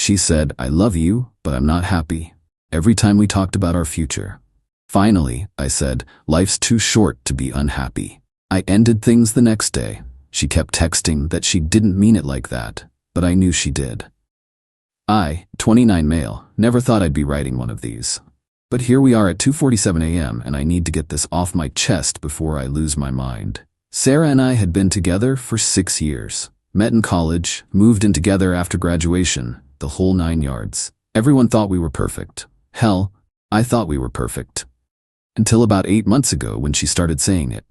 She said, "I love you, but I'm not happy." Every time we talked about our future. Finally, I said, "Life's too short to be unhappy." I ended things the next day. She kept texting that she didn't mean it like that, but I knew she did. I, 29 male, never thought I'd be writing one of these. But here we are at 2:47 a.m. and I need to get this off my chest before I lose my mind. Sarah and I had been together for 6 years. Met in college, moved in together after graduation, the whole 9 yards. Everyone thought we were perfect. Hell, I thought we were perfect. Until about 8 months ago when she started saying it.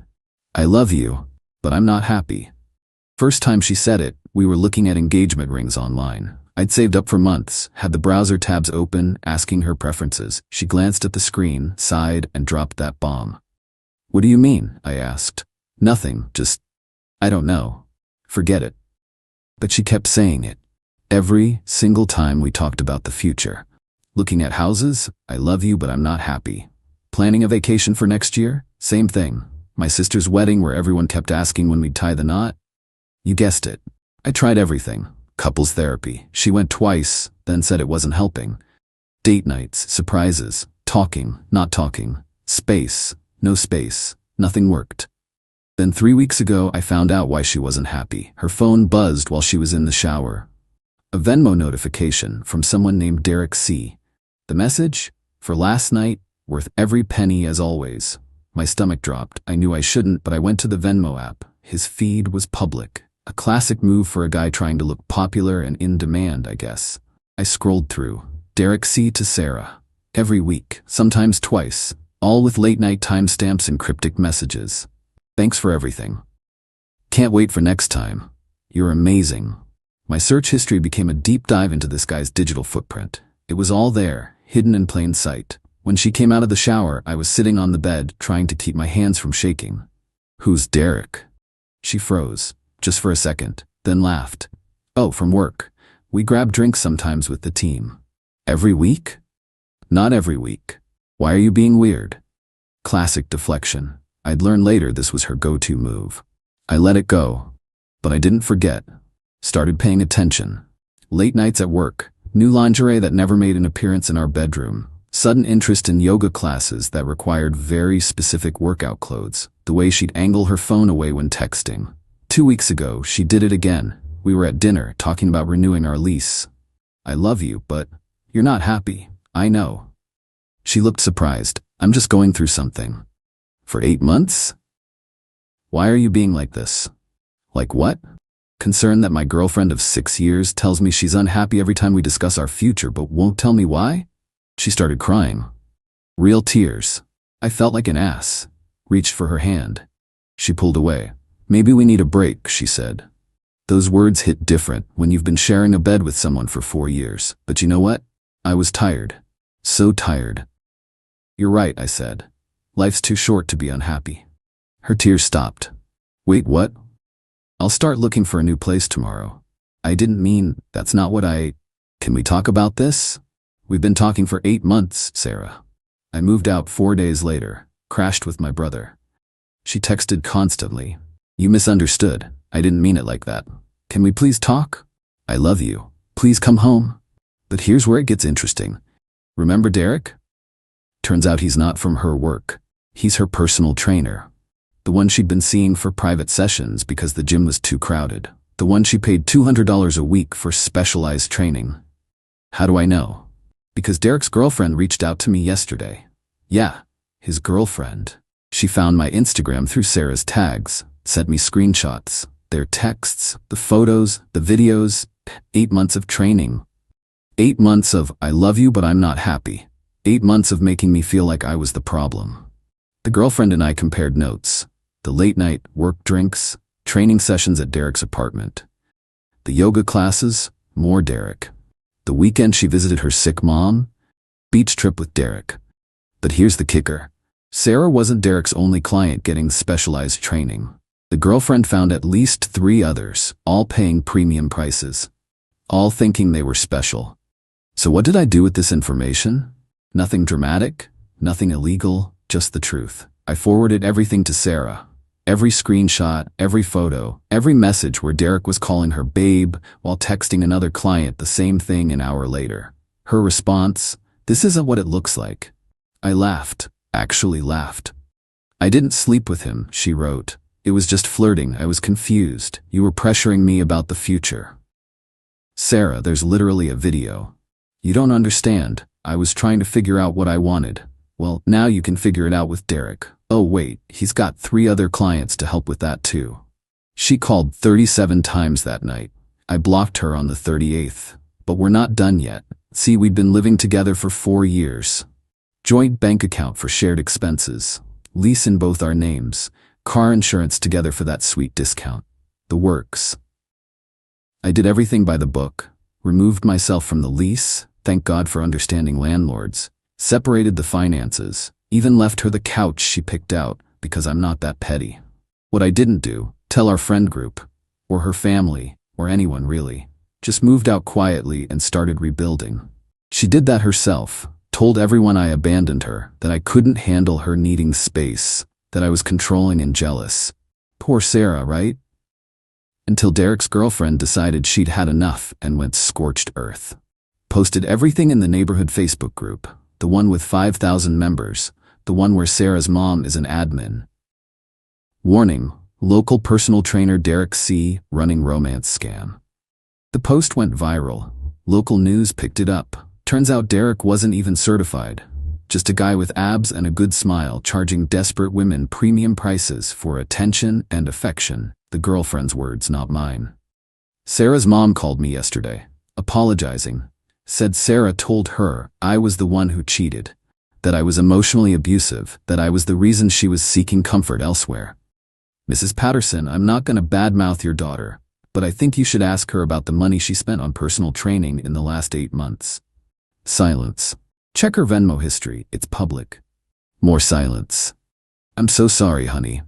"I love you, but I'm not happy." First time she said it, we were looking at engagement rings online. I'd saved up for months, had the browser tabs open, asking her preferences. She glanced at the screen, sighed, and dropped that bomb. "What do you mean?" I asked. "Nothing, just, I don't know. Forget it." But she kept saying it. Every single time we talked about the future. Looking at houses, "I love you, but I'm not happy." Planning a vacation for next year? Same thing. My sister's wedding where everyone kept asking when we'd tie the knot? You guessed it. I tried everything. Couples therapy. She went twice, then said it wasn't helping. Date nights, surprises, talking, not talking, space, no space, nothing worked. Then 3 weeks ago, I found out why she wasn't happy. Her phone buzzed while she was in the shower. A Venmo notification from someone named Derek C. The message? "For last night, worth every penny as always." My stomach dropped. I knew I shouldn't, but I went to the Venmo app. His feed was public. A classic move for a guy trying to look popular and in demand, I guess. I scrolled through. Derek C. to Sarah. Every week, sometimes twice, all with late-night timestamps and cryptic messages. "Thanks for everything. Can't wait for next time. You're amazing." My search history became a deep dive into this guy's digital footprint. It was all there, hidden in plain sight. When she came out of the shower, I was sitting on the bed, trying to keep my hands from shaking. "Who's Derek?" She froze, just for a second, then laughed. "Oh, from work. We grab drinks sometimes with the team." "Every week?" "Not every week." "Why are you being weird?" Classic deflection. I'd learn later this was her go-to move. I let it go, but I didn't forget. Started paying attention. Late nights at work, new lingerie that never made an appearance in our bedroom, sudden interest in yoga classes that required very specific workout clothes, the way she'd angle her phone away when texting. 2 weeks ago, she did it again. We were at dinner, talking about renewing our lease. "I love you, but you're not happy. I know." She looked surprised. "I'm just going through something." "For 8 months? Why are you being like this?" "Like what?" "Concerned that my girlfriend of 6 years tells me she's unhappy every time we discuss our future but won't tell me why?" She started crying. Real tears. I felt like an ass. Reached for her hand. She pulled away. "Maybe we need a break," she said. Those words hit different when you've been sharing a bed with someone for 4 years. But you know what? I was tired. So tired. "You're right," I said. "Life's too short to be unhappy." Her tears stopped. "Wait, what?" "I'll start looking for a new place tomorrow." "I didn't mean, that's not what I—" "Can we talk about this?" "We've been talking for 8 months, Sarah." I moved out 4 days later, crashed with my brother. She texted constantly. "You misunderstood. I didn't mean it like that. Can we please talk? I love you. Please come home." But here's where it gets interesting. Remember Derek? Turns out he's not from her work. He's her personal trainer. The one she'd been seeing for private sessions because the gym was too crowded. The one she paid $200 a week for specialized training. How do I know? Because Derek's girlfriend reached out to me yesterday. Yeah, his girlfriend. She found my Instagram through Sarah's tags, sent me screenshots, their texts, the photos, the videos, 8 months of training. 8 months of, "I love you but I'm not happy." 8 months of making me feel like I was the problem. The girlfriend and I compared notes. The late night, work drinks, training sessions at Derek's apartment. The yoga classes, more Derek. The weekend she visited her sick mom, beach trip with Derek. But here's the kicker. Sarah wasn't Derek's only client getting specialized training. The girlfriend found at least 3 others, all paying premium prices. All thinking they were special. So what did I do with this information? Nothing dramatic, nothing illegal, just the truth. I forwarded everything to Sarah. Every screenshot, every photo, every message where Derek was calling her babe while texting another client the same thing an hour later. Her response, "This isn't what it looks like." I laughed, actually laughed. "I didn't sleep with him," she wrote. "It was just flirting. I was confused. You were pressuring me about the future." Sarah, there's literally a video. "You don't understand. I was trying to figure out what I wanted. Well, now you can figure it out with Derek. Oh wait, he's got 3 other clients to help with that too." She called 37 times that night. I blocked her on the 38th. But we're not done yet. See, we'd been living together for 4 years. Joint bank account for shared expenses. Lease in both our names. Car insurance together for that sweet discount. The works. I did everything by the book. Removed myself from the lease, thank God for understanding landlords. Separated the finances. Even left her the couch she picked out, because I'm not that petty. What I didn't do, tell our friend group, or her family, or anyone really. Just moved out quietly and started rebuilding. She did that herself, told everyone I abandoned her, that I couldn't handle her needing space, that I was controlling and jealous. Poor Sarah, right? Until Derek's girlfriend decided she'd had enough and went scorched earth. Posted everything in the neighborhood Facebook group, the one with 5,000 members, the one where Sarah's mom is an admin. Warning, local personal trainer Derek C. running romance scam. The post went viral. Local news picked it up. Turns out Derek wasn't even certified. Just a guy with abs and a good smile charging desperate women premium prices for attention and affection. The girlfriend's words, not mine. Sarah's mom called me yesterday, apologizing. Said Sarah told her I was the one who cheated, that I was emotionally abusive, that I was the reason she was seeking comfort elsewhere. "Mrs. Patterson, I'm not going to badmouth your daughter, but I think you should ask her about the money she spent on personal training in the last 8 months. Silence. Check her Venmo history, it's public. More silence. "I'm so sorry, honey."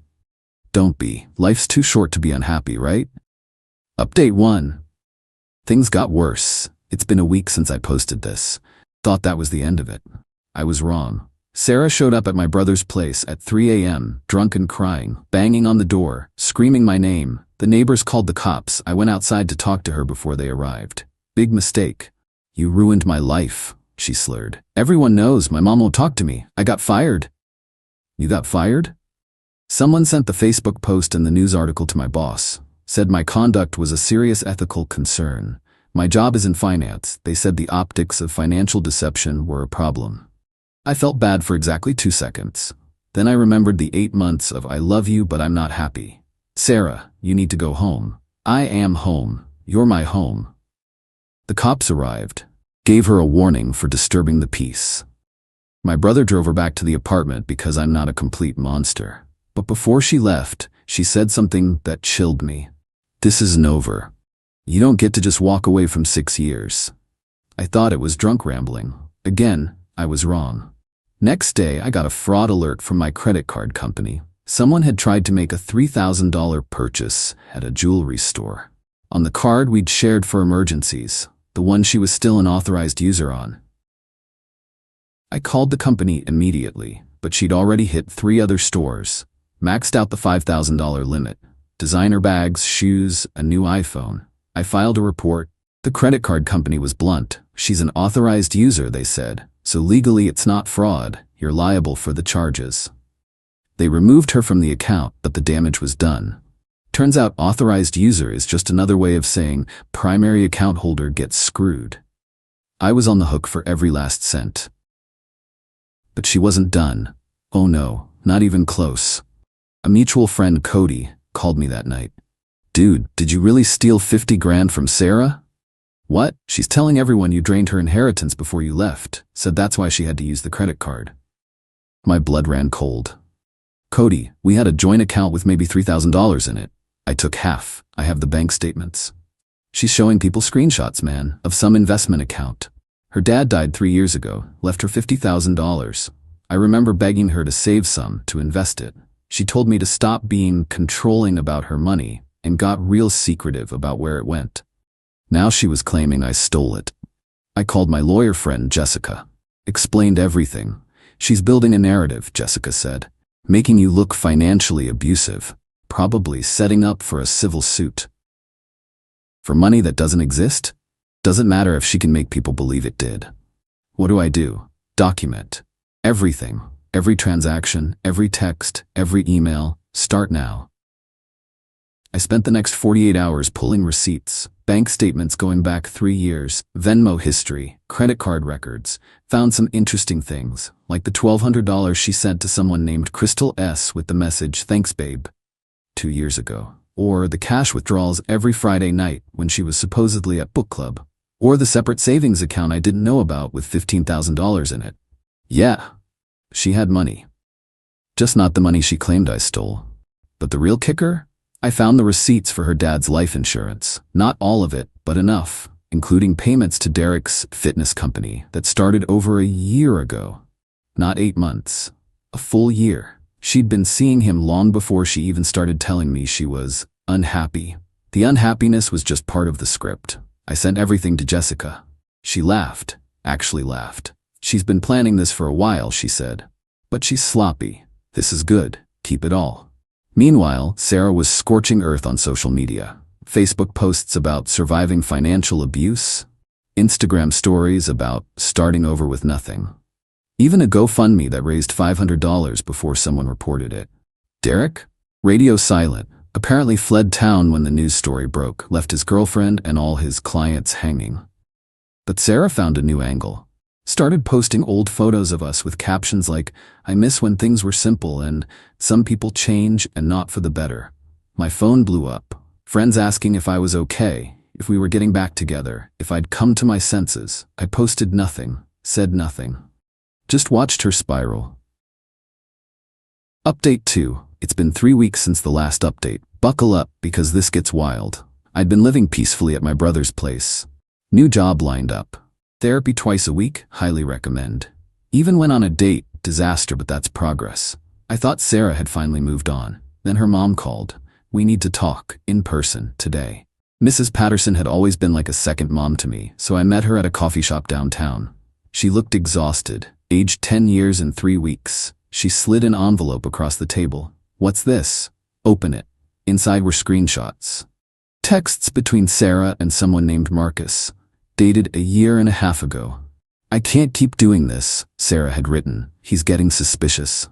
Don't be. Life's too short to be unhappy, right? Update 1. Things got worse. It's been a week since I posted this. Thought that was the end of it. I was wrong. Sarah showed up at my brother's place at 3 a.m., drunk and crying, banging on the door, screaming my name. The neighbors called the cops. I went outside to talk to her before they arrived. "Big mistake. You ruined my life," she slurred. "Everyone knows my mom won't talk to me. I got fired." "You got fired?" Someone sent the Facebook post and the news article to my boss. Said my conduct was a serious ethical concern. My job is in finance. They said the optics of financial deception were a problem. I felt bad for exactly 2 seconds. Then I remembered the 8 months of "I love you but I'm not happy." "Sarah, you need to go home." "I am home. You're my home." The cops arrived. Gave her a warning for disturbing the peace. My brother drove her back to the apartment because I'm not a complete monster. But before she left, she said something that chilled me. "This isn't over. You don't get to just walk away from 6 years." I thought it was drunk rambling. Again, I was wrong. Next day, I got a fraud alert from my credit card company. Someone had tried to make a $3,000 purchase at a jewelry store. On the card we'd shared for emergencies, the one she was still an authorized user on. I called the company immediately, but she'd already hit 3 other stores, maxed out the $5,000 limit, designer bags, shoes, a new iPhone. I filed a report. The credit card company was blunt. "She's an authorized user," they said, "so legally it's not fraud. You're liable for the charges." They removed her from the account, but the damage was done. Turns out authorized user is just another way of saying primary account holder gets screwed. I was on the hook for every last cent. But she wasn't done. Oh no, not even close. A mutual friend, Cody, called me that night. "Dude, did you really steal 50 grand from Sarah?" "What? She's telling everyone you drained her inheritance before you left. Said that's why she had to use the credit card." My blood ran cold. "Cody, we had a joint account with maybe $3,000 in it. I took half. I have the bank statements." She's showing people screenshots, man, of some investment account. Her dad died 3 years ago, left her $50,000. I remember begging her to save some to invest it. She told me to stop being controlling about her money and got real secretive about where it went. Now she was claiming I stole it. I called my lawyer friend, Jessica. Explained everything. "She's building a narrative," Jessica said, "making you look financially abusive. probably setting up for a civil suit. For money that doesn't exist? Doesn't matter if she can make people believe it did. What do? Document. Everything. Every transaction, every text, every email. Start now. I spent the next 48 hours pulling receipts, bank statements going back 3 years, Venmo history, credit card records, found some interesting things, like the $1,200 she sent to someone named Crystal S. with the message, "Thanks, babe," 2 years ago, or the cash withdrawals every Friday night when she was supposedly at book club, or the separate savings account I didn't know about with $15,000 in it. Yeah, she had money. Just not the money she claimed I stole. But the real kicker? I found the receipts for her dad's life insurance. Not all of it, but enough, including payments to Derek's fitness company that started over a year ago. Not 8 months. A full year. She'd been seeing him long before she even started telling me she was unhappy. The unhappiness was just part of the script. I sent everything to Jessica. She laughed. Actually laughed. "She's been planning this for a while," she said. "But she's sloppy. This is good. Keep it all." Meanwhile, Sarah was scorching earth on social media. Facebook posts about surviving financial abuse, Instagram stories about starting over with nothing. Even a GoFundMe that raised $500 before someone reported it. Derek? Radio silent. Apparently fled town when the news story broke, left his girlfriend and all his clients hanging. But Sarah found a new angle. Started posting old photos of us with captions like, "I miss when things were simple," and "Some people change and not for the better." My phone blew up. Friends asking if I was okay, if we were getting back together, if I'd come to my senses. I posted nothing, said nothing. Just watched her spiral. Update 2. It's been 3 weeks since the last update. Buckle up, because this gets wild. I'd been living peacefully at my brother's place. New job lined up. Therapy twice a week, highly recommend. Even went on a date, disaster, but that's progress. I thought Sarah had finally moved on. Then her mom called. "We need to talk, in person, today." Mrs. Patterson had always been like a second mom to me, so I met her at a coffee shop downtown. She looked exhausted, aged 10 years and 3 weeks. She slid an envelope across the table. "What's this?" "Open it." Inside were screenshots. Texts between Sarah and someone named Marcus. Dated a year and a half ago. "I can't keep doing this," Sarah had written. "He's getting suspicious.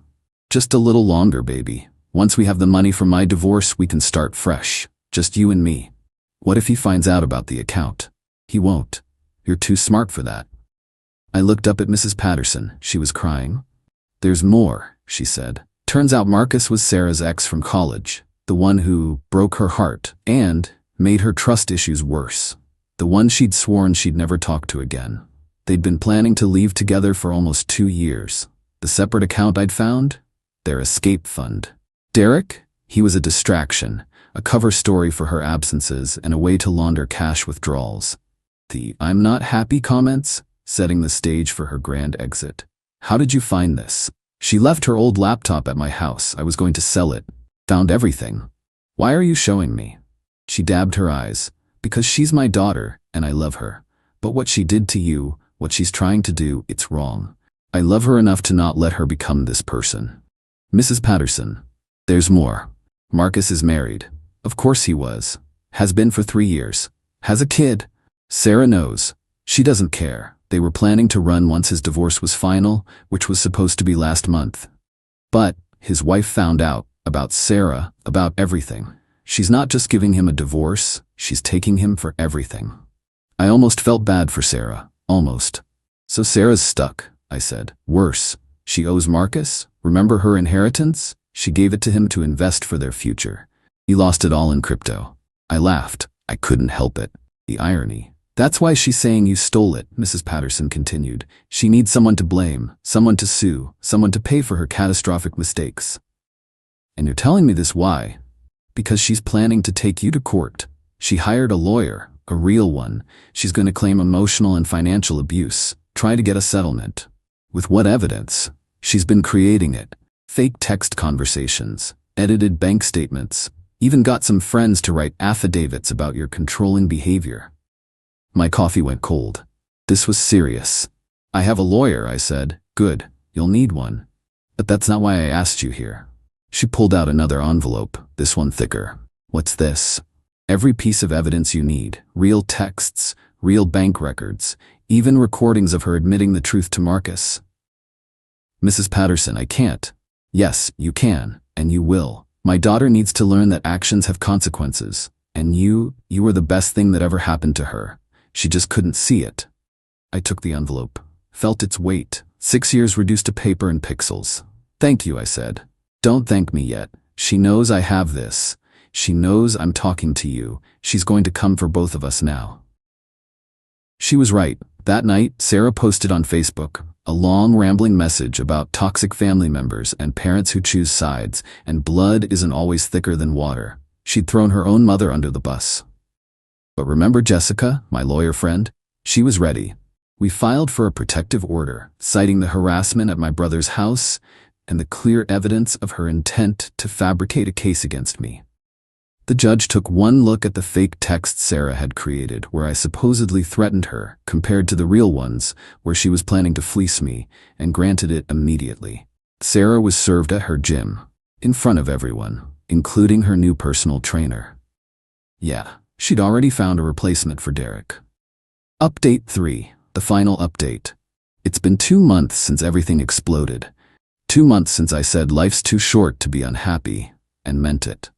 Just a little longer, baby. Once we have the money from my divorce, we can start fresh. Just you and me. What if he finds out about the account?" "He won't. You're too smart for that." I looked up at Mrs. Patterson. She was crying. "There's more," she said. Turns out Marcus was Sarah's ex from college. The one who broke her heart and made her trust issues worse. The one she'd sworn she'd never talk to again. They'd been planning to leave together for almost 2 years. The separate account I'd found? Their escape fund. Derek? He was a distraction, a cover story for her absences and a way to launder cash withdrawals. The "I'm not happy" comments, setting the stage for her grand exit. "How did you find this?" "She left her old laptop at my house. I was going to sell it. Found everything." "Why are you showing me?" She dabbed her eyes. "Because she's my daughter, and I love her. But what she did to you, what she's trying to do, it's wrong. I love her enough to not let her become this person." Mrs. Patterson. "There's more. Marcus is married." Of course he was. Has been for 3 years. Has a kid. Sarah knows. She doesn't care. They were planning to run once his divorce was final, which was supposed to be last month. But his wife found out, about Sarah, about everything. She's not just giving him a divorce, she's taking him for everything. I almost felt bad for Sarah. Almost. "So Sarah's stuck," I said. "Worse. She owes Marcus. Remember her inheritance? She gave it to him to invest for their future. He lost it all in crypto." I laughed. I couldn't help it. The irony. "That's why she's saying you stole it," Mrs. Patterson continued. "She needs someone to blame, someone to sue, someone to pay for her catastrophic mistakes." "And you're telling me this why?" "Because she's planning to take you to court. She hired a lawyer, a real one. She's going to claim emotional and financial abuse, try to get a settlement." "With what evidence?" "She's been creating it. Fake text conversations, edited bank statements, even got some friends to write affidavits about your controlling behavior." My coffee went cold. This was serious. "I have a lawyer," I said. "Good. You'll need one. But that's not why I asked you here." She pulled out another envelope, this one thicker. What's this? Every piece of evidence you need, real texts, real bank records, even recordings of her admitting the truth to Marcus. Mrs. Patterson, I can't. Yes, you can, and you will. My daughter needs to learn that actions have consequences, and you were the best thing that ever happened to her. She just couldn't see it. I took the envelope, felt its weight, 6 years reduced to paper and pixels. Thank you, I said. Don't thank me yet. She knows I have this. She knows I'm talking to you. She's going to come for both of us now. She was right. That night, Sarah posted on Facebook a long, rambling message about toxic family members and parents who choose sides, and blood isn't always thicker than water. She'd thrown her own mother under the bus. But remember Jessica, my lawyer friend? She was ready. We filed for a protective order, citing the harassment at my brother's house and the clear evidence of her intent to fabricate a case against me. The judge took one look at the fake texts Sarah had created, where I supposedly threatened her, compared to the real ones, where she was planning to fleece me, and granted it immediately. Sarah was served at her gym, in front of everyone, including her new personal trainer. Yeah, she'd already found a replacement for Derek. Update 3, the final update. It's been 2 months since everything exploded. 2 months since I said life's too short to be unhappy, and meant it.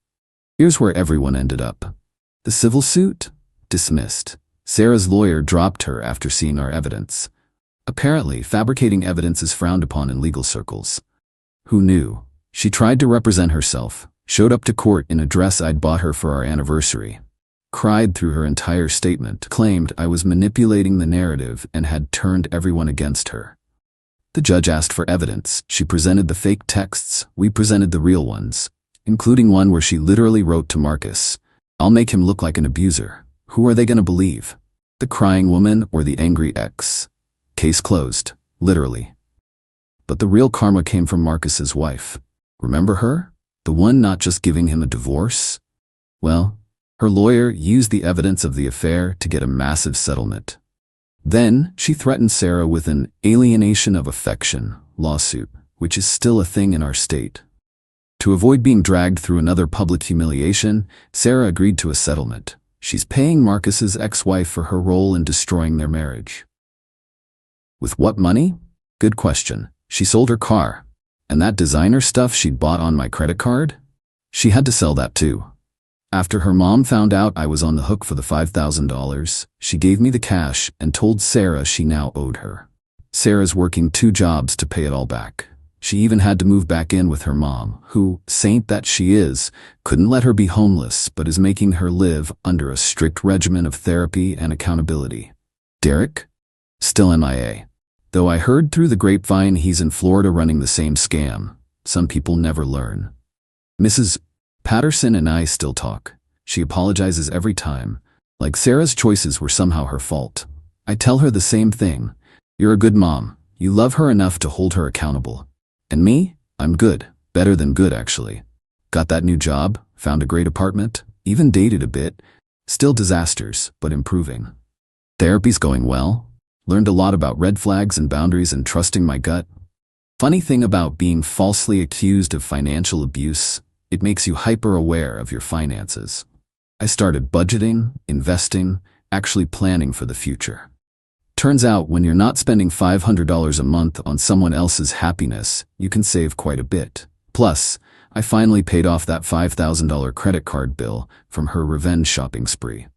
Here's where everyone ended up. The civil suit? Dismissed. Sarah's lawyer dropped her after seeing our evidence. Apparently, fabricating evidence is frowned upon in legal circles. Who knew? She tried to represent herself, showed up to court in a dress I'd bought her for our anniversary, cried through her entire statement, claimed I was manipulating the narrative and had turned everyone against her. The judge asked for evidence. She presented the fake texts, we presented the real ones, including one where she literally wrote to Marcus, "I'll make him look like an abuser. Who are they going to believe? The crying woman or the angry ex?" Case closed, literally. But the real karma came from Marcus's wife. Remember her? The one not just giving him a divorce? Well, her lawyer used the evidence of the affair to get a massive settlement. Then she threatened Sarah with an alienation of affection lawsuit, which is still a thing in our state. To avoid being dragged through another public humiliation, Sarah agreed to a settlement. She's paying Marcus's ex-wife for her role in destroying their marriage. With what money? Good question. She sold her car. And that designer stuff she'd bought on my credit card? She had to sell that too. After her mom found out I was on the hook for the $5,000, she gave me the cash and told Sarah she now owed her. Sarah's working 2 jobs to pay it all back. She even had to move back in with her mom, who, saint that she is, couldn't let her be homeless but is making her live under a strict regimen of therapy and accountability. Derek? Still MIA. Though I heard through the grapevine he's in Florida running the same scam. Some people never learn. Mrs. Patterson and I still talk. She apologizes every time, like Sarah's choices were somehow her fault. I tell her the same thing. You're a good mom. You love her enough to hold her accountable. And me? I'm good. Better than good, actually. Got that new job, found a great apartment, even dated a bit. Still disasters, but improving. Therapy's going well. Learned a lot about red flags and boundaries and trusting my gut. Funny thing about being falsely accused of financial abuse, it makes you hyper-aware of your finances. I started budgeting, investing, actually planning for the future. Turns out when you're not spending $500 a month on someone else's happiness, you can save quite a bit. Plus, I finally paid off that $5,000 credit card bill from her revenge shopping spree.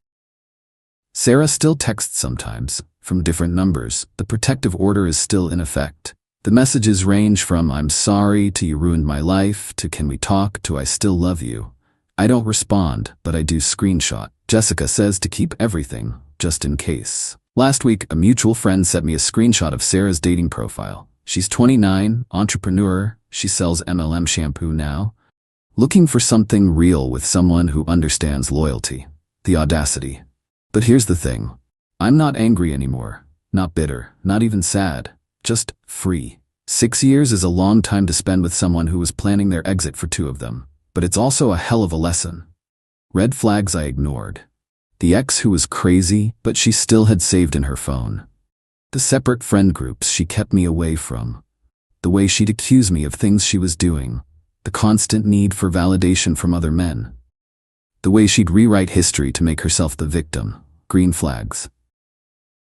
Sarah still texts sometimes, from different numbers. The protective order is still in effect. The messages range from "I'm sorry" to "you ruined my life" to "can we talk" to "I still love you." I don't respond, but I do screenshot. Jessica says to keep everything, just in case. Last week, a mutual friend sent me a screenshot of Sarah's dating profile. She's 29, entrepreneur, she sells MLM shampoo now. Looking for something real with someone who understands loyalty. The audacity. But here's the thing. I'm not angry anymore. Not bitter. Not even sad. Just free. 6 years is a long time to spend with someone who was planning their exit for 2 of them. But it's also a hell of a lesson. Red flags I ignored. The ex who was crazy, but she still had saved in her phone. The separate friend groups she kept me away from. The way she'd accuse me of things she was doing. The constant need for validation from other men. The way she'd rewrite history to make herself the victim. Green flags.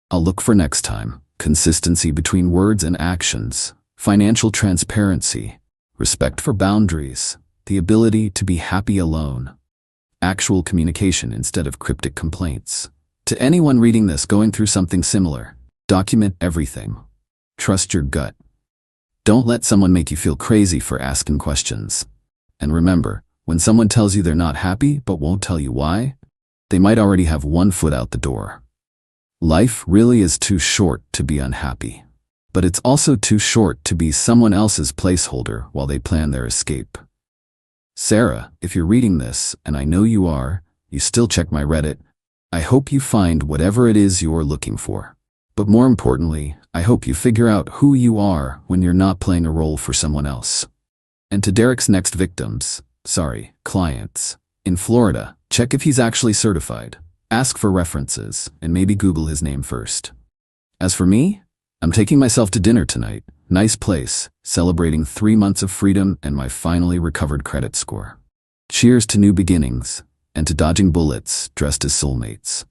I'll look for next time. Consistency between words and actions. Financial transparency. Respect for boundaries. The ability to be happy alone. Actual communication instead of cryptic complaints. To anyone reading this going through something similar, document everything. Trust your gut. Don't let someone make you feel crazy for asking questions. And remember, when someone tells you they're not happy but won't tell you why, they might already have one foot out the door. Life really is too short to be unhappy. But it's also too short to be someone else's placeholder while they plan their escape. Sarah, if you're reading this, and I know you are, you still check my Reddit, I hope you find whatever it is you're looking for. But more importantly, I hope you figure out who you are when you're not playing a role for someone else. And to Derek's next clients, in Florida, check if he's actually certified. Ask for references, and maybe Google his name first. As for me, I'm taking myself to dinner tonight. Nice place, celebrating 3 months of freedom and my finally recovered credit score. Cheers to new beginnings, and to dodging bullets dressed as soulmates.